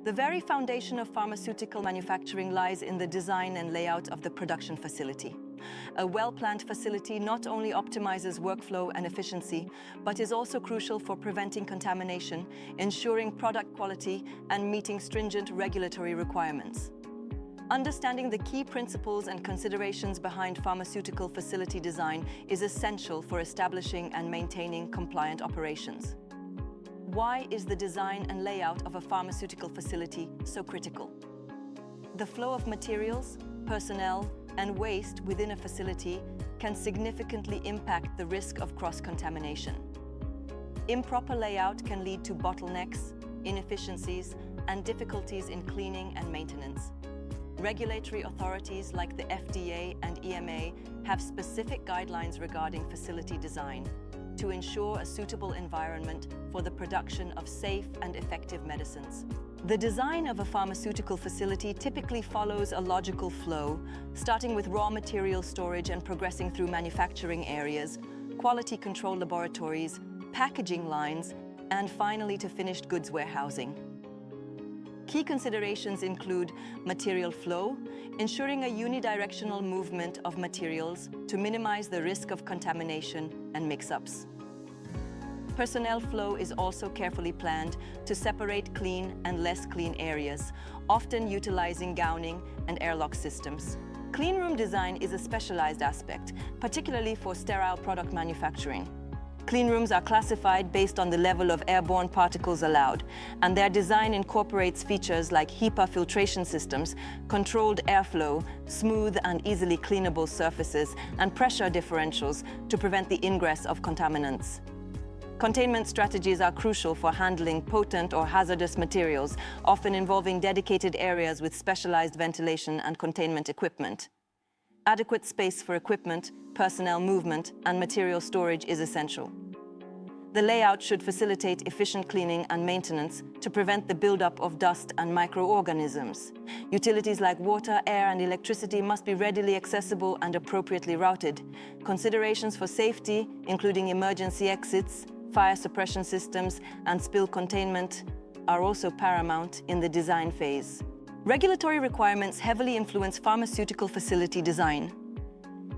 The very foundation of pharmaceutical manufacturing lies in the design and layout of the production facility. A well-planned facility not only optimizes workflow and efficiency, but is also crucial for preventing contamination, ensuring product quality, and meeting stringent regulatory requirements. Understanding the key principles and considerations behind pharmaceutical facility design is essential for establishing and maintaining compliant operations. Why is the design and layout of a pharmaceutical facility so critical? The flow of materials, personnel, and waste within a facility can significantly impact the risk of cross-contamination. Improper layout can lead to bottlenecks, inefficiencies, and difficulties in cleaning and maintenance. Regulatory authorities like the FDA and EMA have specific guidelines regarding facility design to ensure a suitable environment for the production of safe and effective medicines. The design of a pharmaceutical facility typically follows a logical flow, starting with raw material storage and progressing through manufacturing areas, quality control laboratories, packaging lines, and finally to finished goods warehousing. Key considerations include material flow, ensuring a unidirectional movement of materials to minimize the risk of contamination and mix-ups. Personnel flow is also carefully planned to separate clean and less clean areas, often utilizing gowning and airlock systems. Clean room design is a specialized aspect, particularly for sterile product manufacturing. Clean rooms are classified based on the level of airborne particles allowed, and their design incorporates features like HEPA filtration systems, controlled airflow, smooth and easily cleanable surfaces, and pressure differentials to prevent the ingress of contaminants. Containment strategies are crucial for handling potent or hazardous materials, often involving dedicated areas with specialized ventilation and containment equipment. Adequate space for equipment, personnel movement, and material storage is essential. The layout should facilitate efficient cleaning and maintenance to prevent the buildup of dust and microorganisms. Utilities like water, air, and electricity must be readily accessible and appropriately routed. Considerations for safety, including emergency exits, fire suppression systems, and spill containment, are also paramount in the design phase. Regulatory requirements heavily influence pharmaceutical facility design.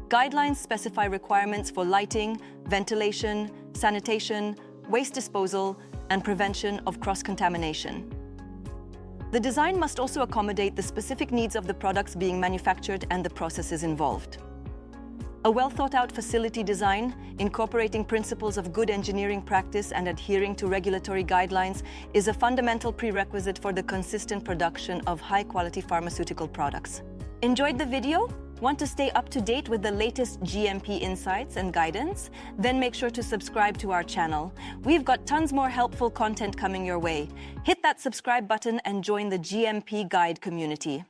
Guidelines specify requirements for lighting, ventilation, sanitation, waste disposal, and prevention of cross-contamination. The design must also accommodate the specific needs of the products being manufactured and the processes involved. A well-thought-out facility design, incorporating principles of good engineering practice and adhering to regulatory guidelines, is a fundamental prerequisite for the consistent production of high-quality pharmaceutical products. Enjoyed the video? Want to stay up to date with the latest GMP insights and guidance? Then make sure to subscribe to our channel. We've got tons more helpful content coming your way. Hit that subscribe button and join the GMP Guide community.